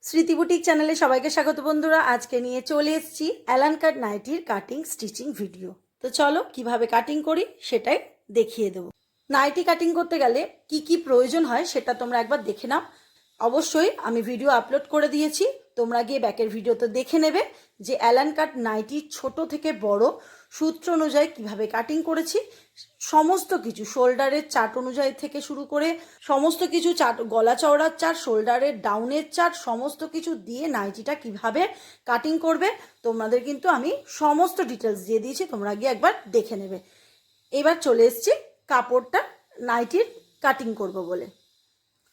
স্মৃতি বুটিক চ্যানেলে সবাইকে স্বাগত বন্ধুরা। আজকে নিয়ে চলে এসেছি অ্যালান কাট নাইটির কাটিং স্টিচিং ভিডিও। তো চলো কিভাবে কাটিং করি সেটাই দেখিয়ে দেবো। নাইটি কাটিং করতে গেলে কি কি প্রয়োজন হয় সেটা তোমরা একবার দেখে নাও। অবশ্যই আমি ভিডিও আপলোড করে দিয়েছি, তোমরা গিয়ে ব্যাকের ভিডিওতে দেখে নেবে যে অ্যালান কাট নাইটির ছোট থেকে বড় সূত্র অনুযায়ী কিভাবে কাটিং করেছি। সমস্ত কিছু শোল্ডারের চার্ট অনুযায়ী থেকে শুরু করে সমস্ত কিছু চার্ট, গলা চওড়ার চার্ট, শোল্ডারের ডাউনের চার্ট, সমস্ত কিছু দিয়ে নাইটিটা কিভাবে কাটিং করবে তোমাদের কিন্তু আমি সমস্ত ডিটেলস দিয়ে দিয়েছি, তোমরা গিয়ে একবার দেখে নেবে। এবার চলে এসেছি কাপড়টা নাইটির কাটিং করব বলে।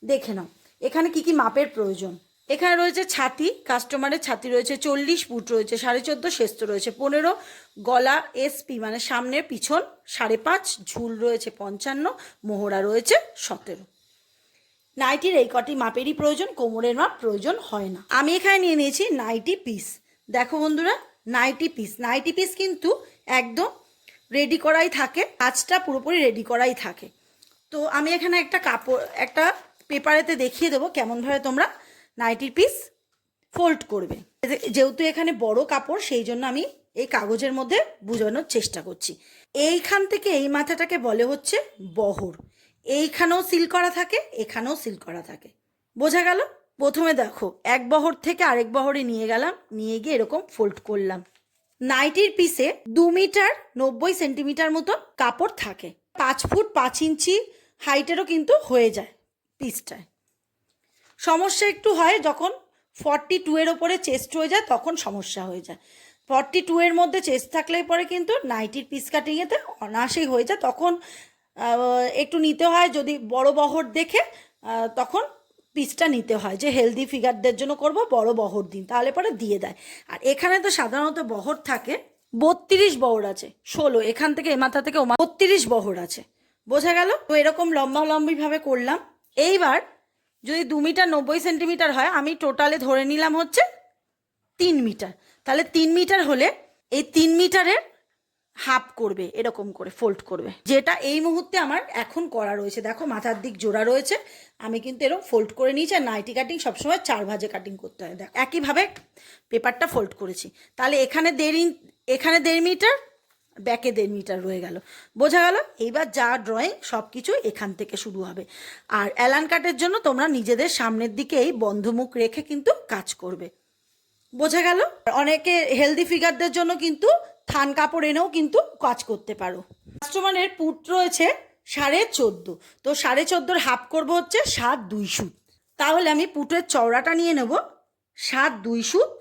দেখে নাও এখানে কি কি মাপের প্রয়োজন। এখানে রয়েছে ছাতি, কাস্টমারের ছাতি রয়েছে 40, পুট রয়েছে 14.5, শেস্ত রয়েছে 15, গলা এসপি মানে সামনের পিছন 5.5, ঝুল রয়েছে 55, মোহরা রয়েছে 17। নাইটির এই কটি মাপেরই প্রয়োজন, কোমরের মাপ প্রয়োজন হয় না। আমি এখানে নিয়ে নিয়েছি নাইটি পিস। দেখো বন্ধুরা, নাইটি পিস কিন্তু একদম রেডি করাই থাকে, কাজটা পুরোপুরি রেডি করাই থাকে। তো আমি এখানে একটা কাপড়, একটা পেপারেতে দেখিয়ে দেবো কেমনভাবে তোমরা নাইটির পিস ফোল্ড করবে। যেহেতু এখানে বড় কাপড় সেই জন্য আমি এই কাগজের মধ্যে বোঝানোর চেষ্টা করছি। এইখান থেকে এই মাথাটাকে বলে হচ্ছে বহর। এইখানেও সিল করা থাকে, এখানেও সিল করা থাকে। বোঝা গেল? প্রথমে দেখো এক বহর থেকে আরেক বহরে নিয়ে গেলাম, নিয়ে গিয়ে এরকম ফোল্ড করলাম। নাইটির পিসে 2 মিটার 90 সেন্টিমিটার মতো কাপড় থাকে। 5 ফুট 5 ইঞ্চি হাইটেরও কিন্তু হয়ে যায় পিসটায়। সমস্যা একটু হয় যখন 42 এর ওপরে চেস্ট হয়ে যায়, তখন সমস্যা হয়ে যায়। 42 এর মধ্যে চেস্ট থাকলে পরে কিন্তু নাইটির পিস কাটিংয়েতে অনায়াসেই হয়ে যায়। তখন একটু নিতে হয়, যদি বড় বহর দেখে তখন পিসটা নিতে হয়, যে হেলদি ফিগারদের জন্য করব বড় বহর দিন, তাহলে পরে দিয়ে দেয়। আর এখানে তো সাধারণত বহর থাকে 32 বহর আছে, 16 এখান থেকে এ মাথা থেকে 32 বহর আছে। বোঝা গেল? তো এরকম লম্বিভাবে করলাম। এইবার যদি 2 মিটার 90 সেন্টিমিটার হয়, আমি টোটালে ধরে নিলাম হচ্ছে 3 মিটার। তাহলে 3 মিটার হলে এই 3 মিটারের হাফ করবে, এরকম করে ফোল্ড করবে, যেটা এই মুহূর্তে আমার এখন করা রয়েছে। দেখো মাথার দিক জোড়া রয়েছে, আমি কিন্তু এরকম ফোল্ড করে নিয়েছি। আর নাইটি কাটিং সবসময় 4 ভাঁজে কাটিং করতে হয়। দেখো একইভাবে পেপারটা ফোল্ড করেছি। তাহলে এখানে 1.5 মিটার, ব্যাকে 1.5 মিটার রয়ে গেল। বোঝা গেল? এইবার যা ড্রয়িং সব কিছু এখান থেকে শুরু হবে। আর অ্যালান কাটের জন্য তোমরা নিজেদের সামনের দিকেই বন্ধমুখ রেখে কিন্তু কাজ করবে। বোঝা গেল? অনেকে হেলদি ফিগারদের জন্য কিন্তু থান কাপড় এনেও কিন্তু কাজ করতে পারো। কাস্টমারের পুট রয়েছে 14.5, তো 14.5 হাফ করবো হচ্ছে 7.2 সুত। তাহলে আমি পুটের চওড়াটা নিয়ে নেব 7.2 সুত।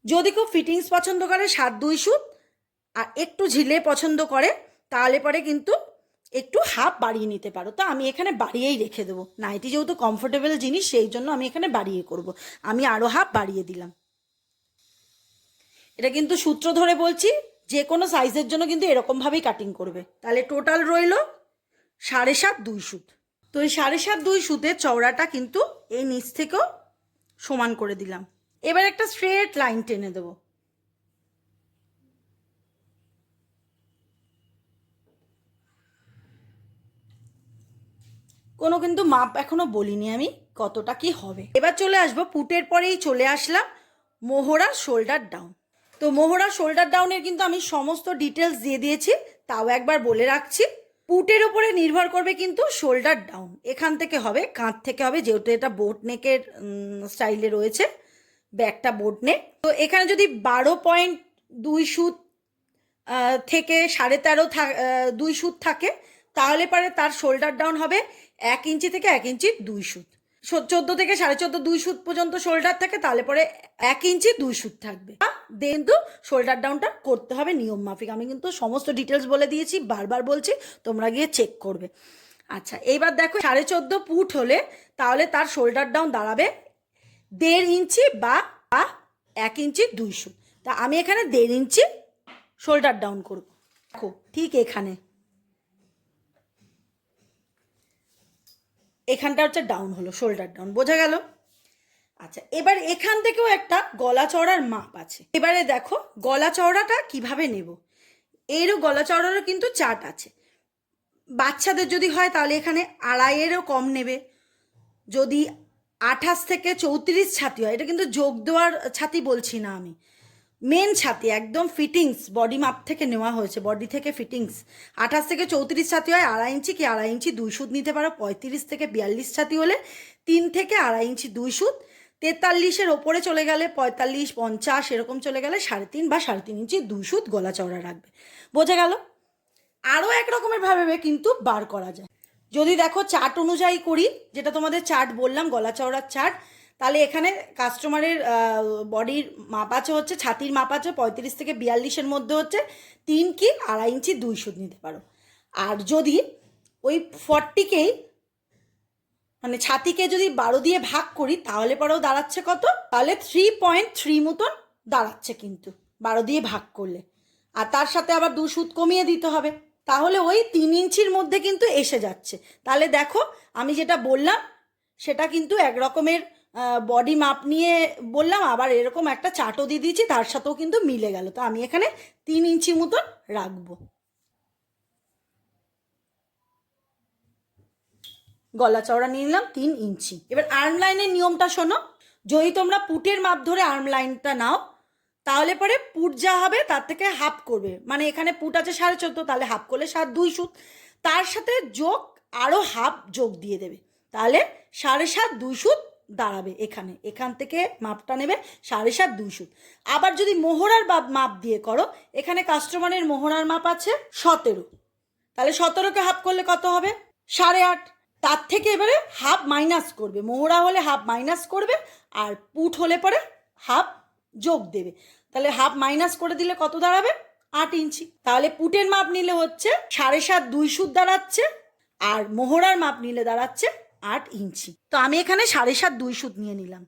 যদি কেউ ফিটিংস পছন্দ করে 7.2 সুত, আর একটু ঝিলে পছন্দ করে তাহলে পরে কিন্তু একটু হাফ বাড়িয়ে নিতে পারো। তো আমি এখানে বাড়িয়েই রেখে দেবো, নাইটি যেহেতু কমফোর্টেবল জিনিস সেই জন্য আমি এখানে বাড়িয়ে করব। আমি আরও হাফ বাড়িয়ে দিলাম। এটা কিন্তু সূত্র ধরে বলছি, যে কোনো সাইজের জন্য কিন্তু এরকমভাবেই কাটিং করবে। তাহলে টোটাল রইল 7.5 সুত। তো এই 7.5 সুতের চওড়াটা কিন্তু এই নিচ থেকেও সমান করে দিলাম। এবার একটা স্ট্রেট লাইন টেনে দেবো। কোনো কিন্তু মাপ এখনো বলিনি আমি কতটা কি হবে। এবার চলে আসবো, পুটের পরেই চলে আসলাম মোহরা শোল্ডার ডাউন। তো মোহরা শোল্ডার ডাউনের কিন্তু আমি সমস্ত ডিটেলস দিয়ে দিয়েছি, তাও একবার বলে রাখছি। পুটের ওপরে নির্ভর করবে কিন্তু শোল্ডার ডাউন। এখান থেকে হবে, কাঁধ থেকে হবে, যেহেতু এটা বোট নেকের স্টাইলে রয়েছে, ব্যাকটা বোট নেক। তো এখানে যদি 12.2 সুত থেকে 13.5 সুত থাকে, তাহলে পরে তার শোল্ডার ডাউন হবে 1 ইঞ্চি থেকে 1 ইঞ্চি 2 সুত। 14 থেকে 14.5 2 সুত পর্যন্ত শোল্ডার থাকে, তাহলে পরে 1 ইঞ্চি 2 সুত থাকবে। কিন্তু শোল্ডার ডাউনটা করতে হবে নিয়ম মাফিক। আমি কিন্তু সমস্ত ডিটেলস বলে দিয়েছি, বারবার বলছি, তোমরা গিয়ে চেক করবে। আচ্ছা, এইবার দেখো 14.5 পুট হলে তাহলে তার শোল্ডার ডাউন দাঁড়াবে 1.5 ইঞ্চি বা 1 ইঞ্চি 2 সুত। তা আমি এখানে 1.5 ইঞ্চি শোল্ডার ডাউন করব। দেখো ঠিক এখানটা হচ্ছে ডাউন হলো, শোল্ডার ডাউন। বোঝা গেল? আচ্ছা, এবার এখান থেকেও একটা গলা চওড়ার মাপ আছে। এবারে দেখো গলা চওড়াটা কিভাবে নেব। এরও গলা চওড়ারও কিন্তু চার্ট আছে। বাচ্চাদের যদি হয় তাহলে এখানে 2.5-এরও কম নেবে, যদি 28 থেকে 34 ছাতি হয়। এটা কিন্তু যোগ দেওয়ার ছাতি বলছি না আমি, মেন ছাতি একদম ফিটিংস বডি মাপ থেকে নেওয়া হয়েছে, বডি থেকে ফিটিংস। 28 থেকে 34 ছাতি হয় 2.5 ইঞ্চি কি 2.5 ইঞ্চি 2 সুত নিতে পারো। 35 থেকে 42 ছাতি হলে 3 থেকে 2.5 ইঞ্চি 2 সুত। 43-এর ওপরে চলে গেলে 45, 50 এরকম চলে গেলে 3.5 বা 3.5 ইঞ্চি 2 সুত গলা চওড়া রাখবে। বোঝা গেল? আরও এক রকমের ভাবে কিন্তু বার করা যায়। যদি দেখো চার্ট অনুযায়ী করি, যেটা তোমাদের চার্ট বললাম গলা চওড়ার চার্ট, তাহলে এখানে কাস্টমারের বডির মাপ আছে হচ্ছে, ছাতির মাপ আছে 35 থেকে 42-এর মধ্যে হচ্ছে 3 কি 2.5 ইঞ্চি 2 সুত নিতে পারো। আর যদি ওই 40কেই মানে ছাতিকে যদি 12 দিয়ে ভাগ করি তাহলে পরেও দাঁড়াচ্ছে কত, তাহলে 3.3 মতন দাঁড়াচ্ছে কিন্তু 12 দিয়ে ভাগ করলে। আর তার সাথে আবার 2 সুত কমিয়ে দিতে হবে, তাহলে ওই 3 ইঞ্চির মধ্যে কিন্তু এসে যাচ্ছে। তাহলে দেখো আমি যেটা বললাম সেটা কিন্তু এক রকমের বডি মাপ নিয়ে বললাম, আবার এরকম একটা চার্টও দিয়ে দিয়েছি, তার সাথেও কিন্তু মিলে গেল। তো আমি এখানে 3 ইঞ্চি মতন রাখবো। গলা চওড়া নিয়ে নিলাম 3 ইঞ্চি। এবার আর্ম লাইনের নিয়মটা শোনো। যদি তোমরা পুটের মাপ ধরে আর্ম লাইনটা নাও তাহলে পরে পুট যা হবে তার থেকে হাফ করবে, মানে এখানে পুট আছে 14.5, তাহলে হাফ করলে 2 সুত, তার সাথে যোগ আরও হাফ যোগ দিয়ে দেবে, তাহলে 7.5 2 সুত দাঁড়াবে। এখান থেকে মাপটা নেবে 7.5 2 সুত। আবার যদি মোহরার মাপ দিয়ে করো, এখানে কাস্টমারের মোহরার মাপ আছে 17, তাহলে 17কে হাফ করলে কত হবে 8.5, তার থেকে এবারে হাফ মাইনাস করবে। মোহরা হলে হাফ মাইনাস করবে, আর পুট হলে পরে হাফ যোগ দেবে, তাহলে হাফ মাইনাস করে দিলে কত দাঁড়াবে 8 ইঞ্চি। তাহলে পুটের মাপ নিলে হচ্ছে 7.5 2 সুত দাঁড়াচ্ছে, আর মোহরার মাপ নিলে দাঁড়াচ্ছে 8 ইঞ্চি। তো আমি এখানে 7.5 2 সুত নিয়ে নিলাম,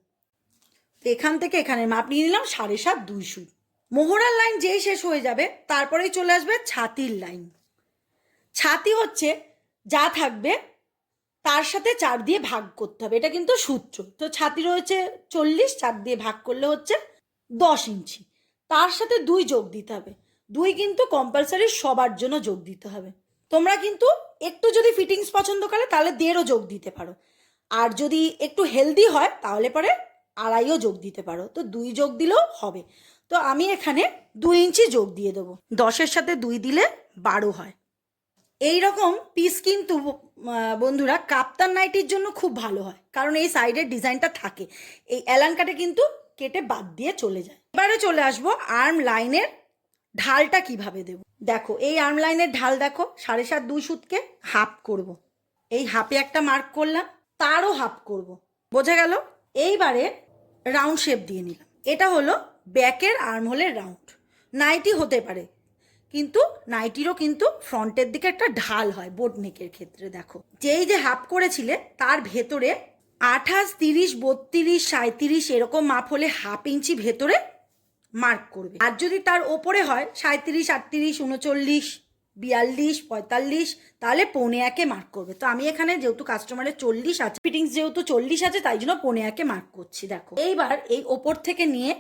তো এখান থেকে এখানে মাপ নিয়ে নিলাম 7.5 2 সুত। মোহরার লাইন যেই শেষ হয়ে যাবে তারপরেই চলে আসবে ছাতির লাইন। ছাতি হচ্ছে যা থাকবে তার সাথে 4 দিয়ে ভাগ করতে হবে, এটা কিন্তু সূত্র। তো ছাতি রয়েছে 40, 4 দিয়ে ভাগ করলে হচ্ছে 10 ইঞ্চি, তার সাথে 2 যোগ দিতে হবে। 2 কিন্তু কম্পালসারি সবার জন্য যোগ দিতে হবে। তোমরা কিন্তু একটু যদি ফিটিংস পছন্দ করে তাহলে 1.5ও যোগ দিতে পারো, আর যদি একটু হেলদি হয় তাহলে পরে 2.5ও যোগ দিতে পারো, তো 2 যোগ দিলেও হবে। তো আমি এখানে 2 ইঞ্চি যোগ দিয়ে দেবো। 10-এর সাথে 2 দিলে 12 হয়। এই রকম পিস কিন্তু বন্ধুরা কাপ্তান নাইটির জন্য খুব ভালো হয়, কারণ এই সাইডের ডিজাইনটা থাকে। এই অ্যালান কাটে কিন্তু কেটে বাদ দিয়ে চলে যায়। এবারে চলে আসবো আর্ম লাইনের ঢালটা কিভাবে দেব। দেখো এই আর্ম লাইনের ঢাল দেখো 7.5 2 সুতকে হাফ করব, এই হাফে একটা মার্ক করলাম, তারও হাফ করব। বোঝা গেল? এইবারে রাউন্ড শেপ দিয়ে নিলাম। এটা হলো ব্যাকের আর্ম হোলের রাউন্ড। নাইটি হতে পারে, কিন্তু নাইটিরও কিন্তু ফ্রন্টের দিকে একটা ঢাল হয় বোট নেকের ক্ষেত্রে। দেখো যেই যে হাফ করেছিলে তার ভেতরে 28 30 32 37 এরকম মাপ হলে হাফ ইঞ্চি ভেতরে মার্ক করবে। আর যদি তার ওপরে হয় 37 38 39 42 45 তাহলে 1.25 মার্ক করবে। তো আমি এখানে যেহেতু কাস্টমারের 40 আছে, ফিটিংস যেহেতু 40 আছে, তাই জন্য 1.25 মার্ক করছি। দেখো এইবার এই ওপর থেকে নিয়ে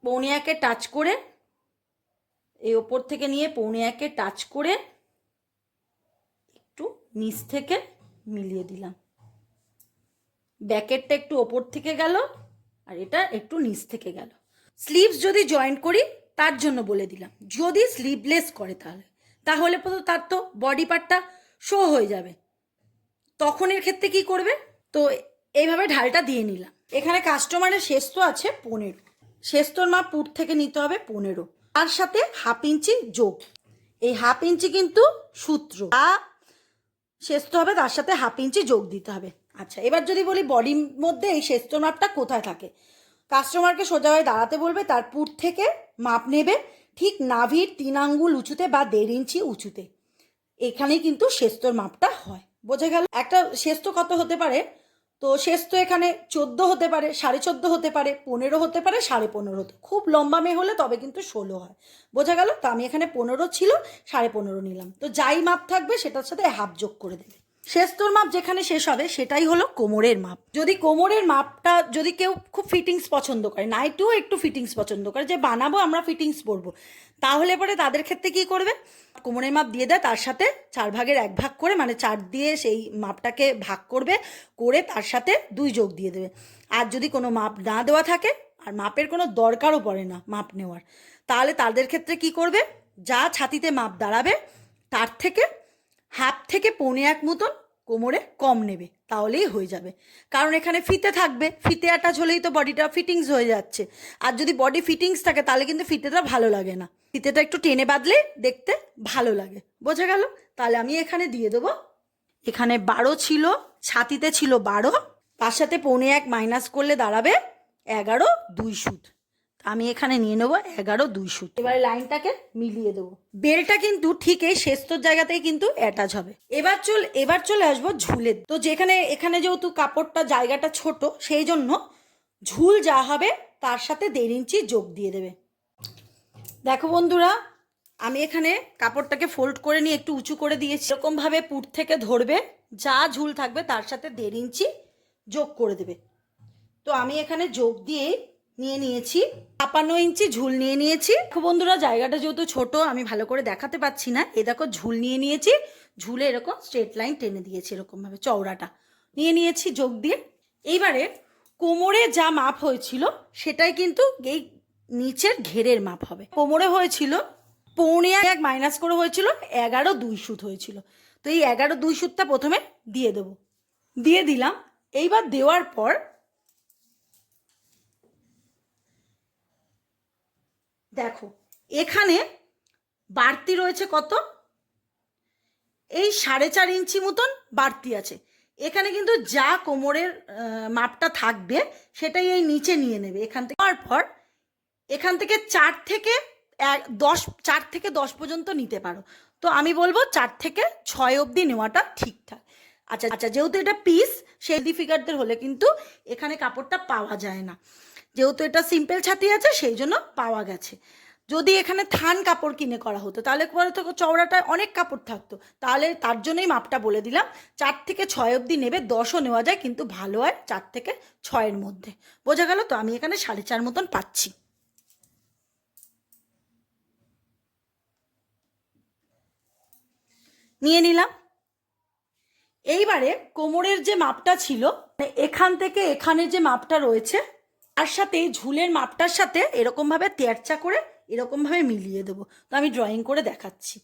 1.25 টাচ করে, এই ওপর থেকে নিয়ে 1.25 টাচ করে একটু নিচ থেকে মিলিয়ে দিলাম। ব্যাকেটটা একটু ওপর থেকে গেল আর এটা একটু নিচ থেকে গেল। স্লিভস যদি জয়েন্ট করি তার জন্য বলে দিলাম, যদি স্লিভলেস করে তাহলে তার তো বডি পার্টটা শো হয়ে যাবে, তখন এর ক্ষেত্রে কি করবে। তো এইভাবে ঢালটা দিয়ে নিলাম। এখানে কাস্টমারের শেস্ত আছে 15, শেস্তর মাপ পুট থেকে নিতে হবে 15, তার সাথে হাফ ইঞ্চি যোগ। এই হাফ ইঞ্চি কিন্তু সূত্র, শেস্ত হবে তার সাথে হাফ ইঞ্চি যোগ দিতে হবে। আচ্ছা এবার যদি বলি বডির মধ্যে এই শেস্তর মাপটা কোথায় থাকে, কাস্টমারকে সোজা হয়ে দাঁড়াতে বলবে, তার পুট থেকে মাপ নেবে ঠিক নাভির 3 আঙ্গুল উঁচুতে বা 1.5 ইঞ্চি উঁচুতে, এখানেই কিন্তু শেস্তর মাপটা হয়। বোঝা গেল? একটা শেস্ত কত হতে পারে, তো শেস্ত এখানে 14 হতে পারে, 14.5 হতে পারে, 15 হতে পারে, 15.5 হতে, খুব লম্বা মেয়ে হলে তবে কিন্তু 16 হয়। বোঝা গেল? তো আমি এখানে 15 ছিল, 15.5 নিলাম। তো যাই মাপ থাকবে সেটার সাথে হাফ যোগ করে দেবে। শেস্তর মাপ যেখানে শেষ হবে সেটাই হলো কোমরের মাপ। যদি কোমরের মাপটা যদি কেউ খুব ফিটিংস পছন্দ করে, নাইটিও একটু ফিটিংস পছন্দ করে, যে বানাবো আমরা ফিটিংস পরবো, তাহলে পরে তাদের ক্ষেত্রে কি করবে, কোমরের মাপ দিয়ে দেয়, তার সাথে 4/1 করে মানে 4 দিয়ে সেই মাপটাকে ভাগ করবে, করে তার সাথে 2 যোগ দিয়ে দেবে। আর যদি কোনো মাপ না দেওয়া থাকে আর মাপের কোনো দরকারও পড়ে না মাপ নেওয়ার, তাহলে তাদের ক্ষেত্রে কি করবে, যা ছাতিতে মাপ দাঁড়াবে তার থেকে 1/2 থেকে 1.25 মতন কোমরে কম নেবে, তাহলেই হয়ে যাবে। কারণ এখানে ফিতে থাকবে, ফিতে অ্যাটাচ হলেই তো বডিটা ফিটিংস হয়ে যাচ্ছে। আর যদি বডি ফিটিংস থাকে তাহলে কিন্তু ফিতেটা ভালো লাগে না, ফিতেটা একটু টেনে বাঁধলে দেখতে ভালো লাগে। বোঝা গেল? তাহলে আমি এখানে দিয়ে দেবো, এখানে 12 ছিল, ছাতিতে ছিল 12, তার সাথে 1.25 মাইনাস করলে দাঁড়াবে 11 2 সুত। আমি এখানে নিয়ে নেবো 11 2 সুত। এবারে লাইনটাকে মিলিয়ে দেবো। বেলটা কিন্তু ঠিক এই শেস্তর জায়গাতেই কিন্তু অ্যাটাচ হবে। এবার চলে আসবো ঝুলে। তো এখানে যেহেতু কাপড়টা জায়গাটা ছোট, সেই জন্য ঝুল যা হবে তার সাথে 1.5 ইঞ্চি যোগ দিয়ে দেবে। দেখো বন্ধুরা, আমি এখানে কাপড়টাকে ফোল্ড করে নিয়ে একটু উঁচু করে দিয়েছি। এরকমভাবে পুট থেকে ধরবে, যা ঝুল থাকবে তার সাথে 1.5 ইঞ্চি যোগ করে দেবে। তো আমি এখানে যোগ দিয়ে নিয়ে নিয়েছি 56 ইঞ্চি ঝুল নিয়ে নিয়েছি। দেখো বন্ধুরা, জায়গাটা যেহেতু ছোট আমি ভালো করে দেখাতে পাচ্ছি না, এ দেখো ঝুল নিয়ে নিয়েছি, ঝুলে এরকম স্ট্রেট লাইন টেনে দিয়েছি, এরকমভাবে চওড়াটা নিয়ে নিয়েছি যোগ দিয়ে। এইবারে কোমরে যা মাপ হয়েছিল সেটাই কিন্তু এই নিচের ঘেরের মাপ হবে। কোমরে হয়েছিল 1.25 মাইনাস করে হয়েছিল 11 2 সুত হয়েছিল। তো এই 11 2 সুতটা প্রথমে দিয়ে দেবো, দিয়ে দিলাম। এইবার দেওয়ার পর দেখো এখানে বাড়তি রয়েছে কত, এই 4.5 ইঞ্চি মতন বাড়তি আছে। এখানে কিন্তু যা কোমরের মাপটা থাকবে সেটাই এই নিচে নিয়ে নেবে এখান থেকে। তারপর এখান থেকে 4 থেকে 10 পর্যন্ত নিতে পারো। তো আমি বলবো 4 থেকে 6 অবধি নেওয়াটা ঠিকঠাক। আচ্ছা, যেহেতু এটা পিস, সেই ফিগারদের হলে কিন্তু এখানে কাপড়টা পাওয়া যায় না। যেহেতু এটা সিম্পল ছাতি আছে সেই জন্য পাওয়া গেছে। যদি এখানে থান কাপড় কিনে করা হতো তাহলে পরে তো চওড়াটা অনেক কাপড় থাকতো, তাহলে তার জন্যই মাপটা বলে দিলাম। 4 থেকে 6 অবধি নেবে, 10ও নেওয়া যায়, কিন্তু ভালো হয় 4 থেকে 6-এর মধ্যে। বোঝা গেল? তো আমি এখানে 4.5 মতন পাচ্ছি। নিয়ে নিলাম। এইবারে কোমরের যে মাপটা ছিল, এখান থেকে এখানে যে মাপটা রয়েছে তার সাথে ঝুলের মাপটার সাথে এরকমভাবে তেরচা করে এরকমভাবে মিলিয়ে দেবো। তো আমি ড্রয়িং করে দেখাচ্ছি।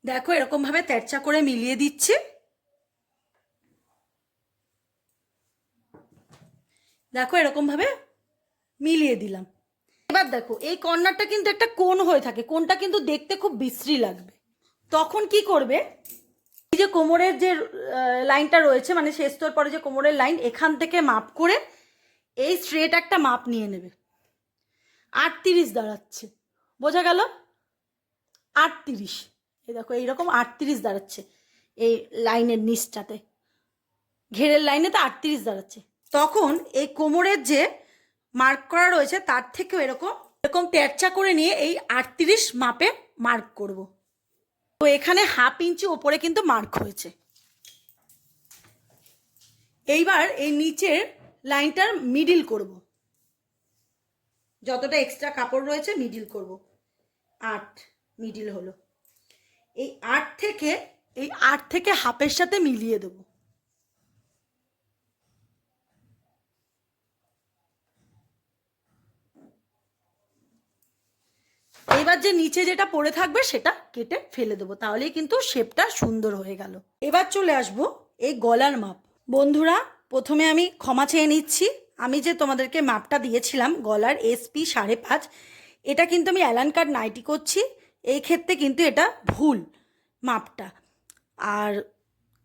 দেখো এরকমভাবে তেরচা করে মিলিয়ে দিচ্ছি। দেখো এরকমভাবে মিলিয়ে দিলাম। এবার দেখো এই কর্নারটা কিন্তু একটা কোণ হয়ে থাকে, কোণটা কিন্তু দেখতে খুব বিশ্রী লাগবে। তখন কি করবে, এই যে কোমরের যে লাইনটা রয়েছে, মানে শেস্তর পরে যে কোমরের লাইন, এখান থেকে মাপ করে এই স্ট্রেট একটা মাপ নিয়ে নেবে। 38 দাঁড়াচ্ছে, বোঝা গেল? 38, এই দেখো এইরকম 38 দাঁড়াচ্ছে এই লাইনের নিচটাতে, ঘেরের লাইনে তো 38 দাঁড়াচ্ছে। তখন এই কোমরের যে মার্ক করা রয়েছে তার থেকেও এরকম তেরচা করে নিয়ে এই 38 মাপে মার্ক করব। তো এখানে 1/2 ইঞ্চি ওপরে কিন্তু মার্ক হয়েছে। এইবার এই নিচের লাইনটার মিডিল করব, যতটা এক্সট্রা কাপড় রয়েছে মিডিল করব। 8 মিডিল হলো। এই 8 থেকে 1/2-এর সাথে মিলিয়ে দেব। এবার যে নিচে যেটা পড়ে থাকবে সেটা কেটে ফেলে দেবো, তাহলেই কিন্তু শেপটা সুন্দর হয়ে গেল। এবার চলে আসবো এই গলার মাপ। বন্ধুরা, প্রথমে আমি ক্ষমা চেয়ে নিচ্ছি, আমি যে তোমাদেরকে মাপটা দিয়েছিলাম গলার SP 5.5, এটা কিন্তু আমি অ্যালান কাট নাইটি করছি, এই ক্ষেত্রে কিন্তু এটা ভুল মাপটা। আর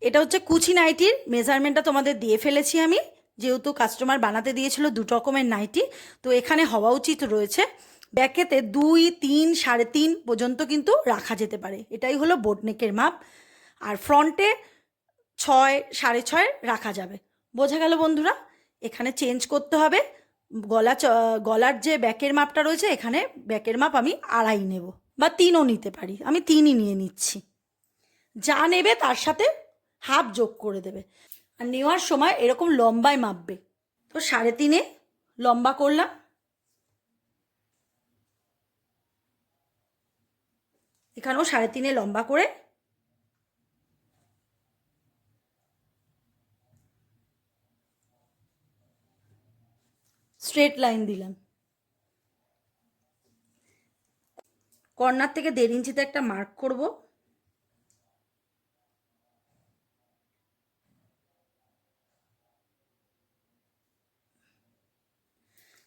এটা হচ্ছে কুচি নাইটির মেজারমেন্টটা তোমাদের দিয়ে ফেলেছি আমি, যেহেতু কাস্টমার বানাতে দিয়েছিল 2 রকমের নাইটি। তো এখানে হওয়া উচিত রয়েছে ব্যাকেতে 2, 3, 3.5 পর্যন্ত কিন্তু রাখা যেতে পারে, এটাই হলো বোটনেকের মাপ। আর ফ্রন্টে 6, 6.5 রাখা যাবে। বোঝা গেল বন্ধুরা? এখানে চেঞ্জ করতে হবে। গলার যে ব্যাকের মাপটা রয়েছে, এখানে ব্যাকের মাপ আমি 2.5 নেব, বা 3ও নিতে পারি, আমি 3ই নিয়ে নিচ্ছি। যা নেবে তার সাথে হাফ যোগ করে দেবে। আর নেওয়ার সময় এরকম লম্বায় মাপবে। তো 3.5 লম্বা করলাম। এখানেও 3.5 লম্বা করে স্ট্রেট লাইন দিলাম। কর্নার থেকে 1.5 ইঞ্চিতে একটা মার্ক করব।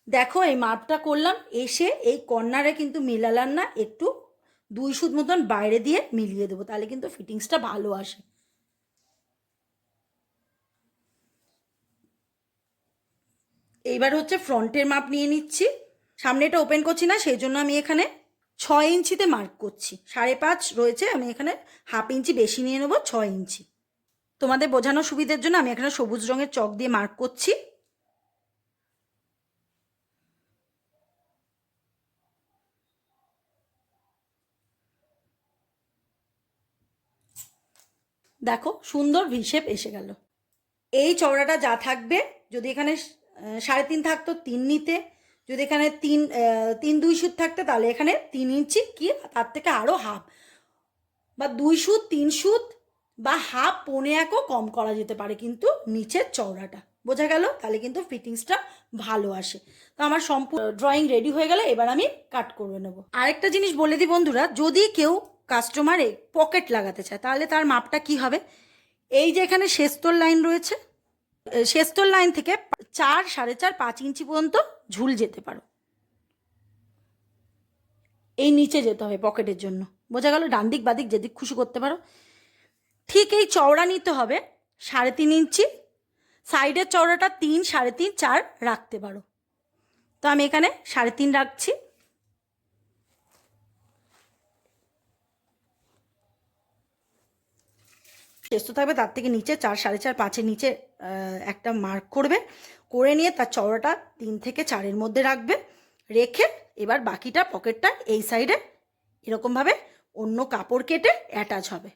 দেখো এই মাপটা করলাম, এসে এই কর্নারে কিন্তু মিলালাম না, একটু 2 সুত মতন বাইরে দিয়ে মিলিয়ে দেবো, তাহলে কিন্তু ফিটিংসটা ভালো আসে। এইবার হচ্ছে ফ্রন্টের মাপ নিয়ে নিচ্ছি। সামনেটা ওপেন করছি না, সেই জন্য আমি এখানে 6 ইঞ্চিতে মার্ক করছি। 5.5 রয়েছে, আমি এখানে হাফ ইঞ্চি বেশি নিয়ে নেবো, 6 ইঞ্চি। তোমাদের বোঝানোর সুবিধার জন্য আমি এখানে সবুজ রঙের চক দিয়ে মার্ক করছি। দেখো সুন্দর ভি শেপ এসে গেল। এই চওড়াটা যা থাকবে, যদি এখানে 3.5 থাকতো 3 নিতে, যদি এখানে 3 2 সুত থাকতো তাহলে এখানে 3 ইঞ্চি কি তার থেকে আরও হাফ, বা 2 সুত 3 সুত বা হাফ 1.25 কম করা যেতে পারে কিন্তু নিচের চওড়াটা। বোঝা গেল? তাহলে কিন্তু ফিটিংসটা ভালো আসে। তো আমার সম্পূর্ণ ড্রয়িং রেডি হয়ে গেলে এবার আমি কাট করে নেব। আরেকটা জিনিস বলে দিই বন্ধুরা, যদি কেউ কাস্টমারে পকেট লাগাতে চায় তাহলে তার মাপটা কি হবে, এই যে এখানে শেষতল লাইন রয়েছে, শেষতল লাইন থেকে 4 4.5 5 ইঞ্চি পর্যন্ত ঝুল যেতে পারো, এই নিচে যেতে হবে পকেটের জন্য। বোঝা গেল? ডান দিক বাদিক যেদিক খুশি করতে পারো। ঠিক এই চওড়া নিতে হবে 3.5 ইঞ্চি, সাইডের চওড়াটা 3 3.5 4 রাখতে পারো। তো আমি এখানে 3.5 রাখছি। শেষ তো থাকবে তার থেকে নিচে 4 4.5 5-এর নিচে একটা মার্ক করবে, করে নিয়ে তার চওড়াটা 3 থেকে 4-এর মধ্যে রাখবে। রেখে এবার বাকিটা পকেটটা এই সাইডে এরকমভাবে অন্য কাপড় কেটে অ্যাটাচ হবে।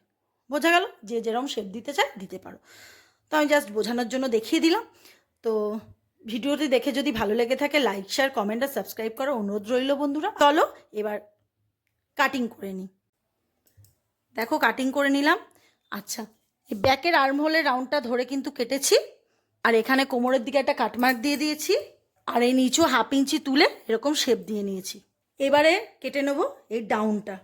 বোঝা গেল? যে যেরকম শেপ দিতে চায় দিতে পারো। তো আমি জাস্ট বোঝানোর জন্য দেখিয়ে দিলাম। তো ভিডিওটি দেখে যদি ভালো লেগে থাকে লাইক শেয়ার কমেন্ট আর সাবস্ক্রাইব করার অনুরোধ রইল বন্ধুরা। চলো এবার কাটিং করে নিই। দেখো কাটিং করে নিলাম। আচ্ছা, এই ব্যাকের আর্ম হোলের রাউন্ডটা ধরে কিন্তু কেটেছি, আর এখানে কোমরের দিকে একটা কাটমার্ক দিয়ে দিয়েছি, আর এই নিচু হাফ ইঞ্চি তুলে এরকম শেপ দিয়ে নিয়েছি। এবারে কেটে নেব এই ডাউনটা।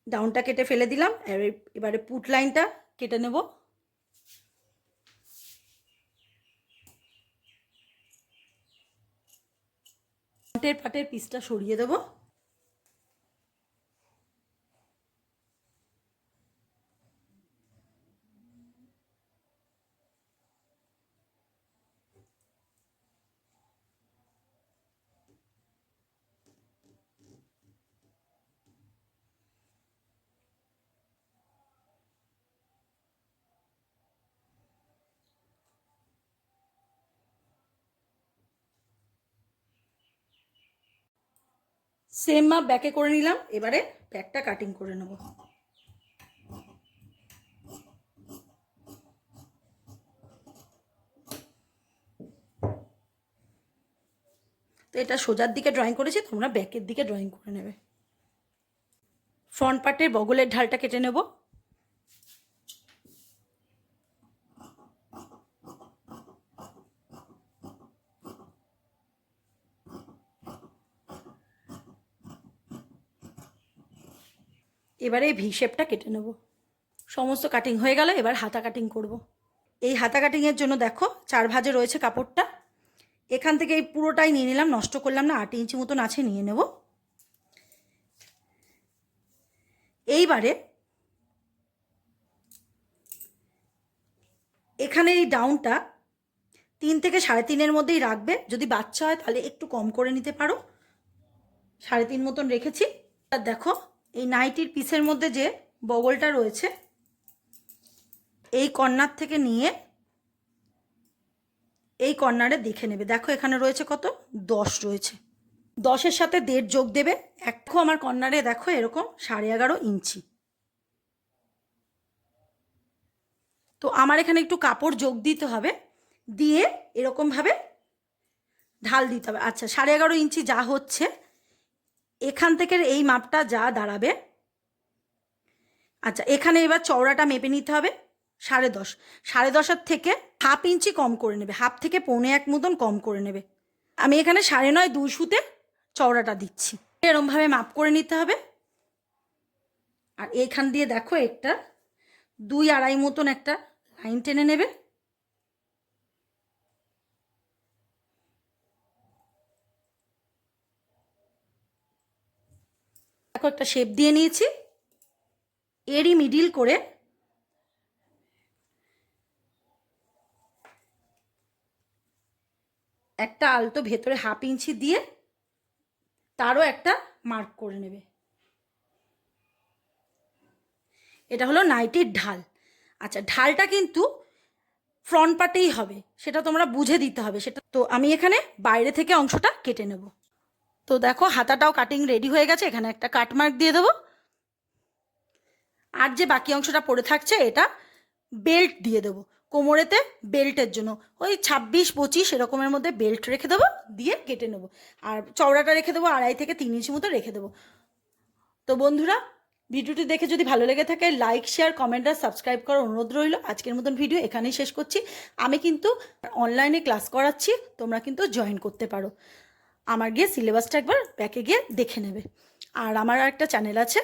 ডাউনটা কেটে ফেলে দিলাম। এবারে পুট লাইনটা কেটে নেব। ফ্রন্টের পাটের পিসটা সরিয়ে দেবো। সেম মাপ ব্যাকে করে নিলাম। এবারে ব্যাকটা কাটিং করে নেব। তো এটা সোজার দিকে ড্রয়িং করেছি, তোমরা ব্যাকের দিকে ড্রয়িং করে নেবে। ফ্রন্ট পার্টের বগলের ঢালটা কেটে নেব। এবারে এই ভি শেপটা কেটে নেব। সমস্ত কাটিং হয়ে গেল। এবার হাতা কাটিং করব। এই হাতা কাটিংয়ের জন্য দেখো 4 ভাঁজে রয়েছে কাপড়টা, এখান থেকে এই পুরোটাই নিয়ে নিলাম, নষ্ট করলাম না, 8 ইঞ্চি মতন আছে, নিয়ে নেব। এইবারে এখানে এই ডাউনটা 3 থেকে 3.5-এর মধ্যেই রাখবে। যদি বাচ্চা হয় তাহলে একটু কম করে নিতে পারো। 3.5 মতন রেখেছি। আর দেখো এই নাইটির পিসের মধ্যে যে বগলটা রয়েছে, এই কর্নার থেকে নিয়ে এই কর্নারে দেখে নেবে। দেখো এখানে রয়েছে কত, 10 রয়েছে। 10-এর সাথে 1.5 যোগ দেবে। দেখো আমার কর্নারে দেখো এরকম 11.5 ইঞ্চি। তো আমার এখানে একটু কাপড় যোগ দিতে হবে, দিয়ে এরকমভাবে ঢাল দিতে হবে। আচ্ছা 11.5 ইঞ্চি যা হচ্ছে, এখান থেকে এই মাপটা যা দাঁড়াবে, আচ্ছা এখানে এবার চওড়াটা মেপে নিতে হবে 10.5। 10.5-এর থেকে 1/2 ইঞ্চি কম করে নেবে, 1/2 থেকে 1.25 মতন কম করে নেবে। আমি এখানে 9.5 2 সুতে চওড়াটা দিচ্ছি। এরমভাবে মাপ করে নিতে হবে। আর এইখান দিয়ে দেখো একটা 2-2.5 মতন একটা লাইন টেনে নেবে। দেখো একটা শেপ দিয়ে নিয়েছি। এরই মিডিল করে একটা আলতো ভেতরে 1/2 ইঞ্চি দিয়ে তারও একটা মার্ক করে নেবে। এটা হলো নাইটির ঢাল। আচ্ছা ঢালটা কিন্তু ফ্রন্ট পার্টেই হবে, সেটা তোমরা বুঝে দিতে হবে সেটা। তো আমি এখানে বাইরে থেকে অংশটা কেটে নেব। তো দেখো হাতাটাও কাটিং রেডি হয়ে গেছে, এখানে একটা কাট মার্ক দিয়ে দেবো। আর যে বাকি অংশটা পড়ে থাকছে এটা বেল্ট দিয়ে দেবো কোমরেতে, বেল্টের জন্য ওই 26-25 এরকমের মধ্যে বেল্ট রেখে দেবো, দিয়ে কেটে নেবো। আর চওড়াটা রেখে দেবো 2.5 থেকে 3 ইঞ্চি মতো রেখে দেবো। তো বন্ধুরা ভিডিওটি দেখে যদি ভালো লেগে থাকে লাইক শেয়ার কমেন্ট আর সাবস্ক্রাইব করার অনুরোধ রইল। আজকের মতন ভিডিও এখানেই শেষ করছি। আমি কিন্তু অনলাইনে ক্লাস করাচ্ছি, তোমরা কিন্তু জয়েন করতে পারো। আমার গিয়ে সিলেবাসটা একবার ব্যাকে গিয়ে দেখে নেবে। আর আমার একটা চ্যানেল আছে,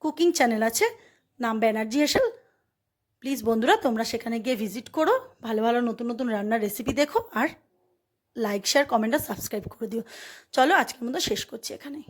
কুকিং চ্যানেল আছে, নাম ব্যানার্জি হেসেল। প্লিজ বন্ধুরা তোমরা সেখানে গিয়ে ভিজিট করো, ভালো ভালো নতুন নতুন রান্নার রেসিপি দেখো, আর লাইক শেয়ার কমেন্ট আর সাবস্ক্রাইব করে দিও। চলো আজকের মতো শেষ করছি এখানেই।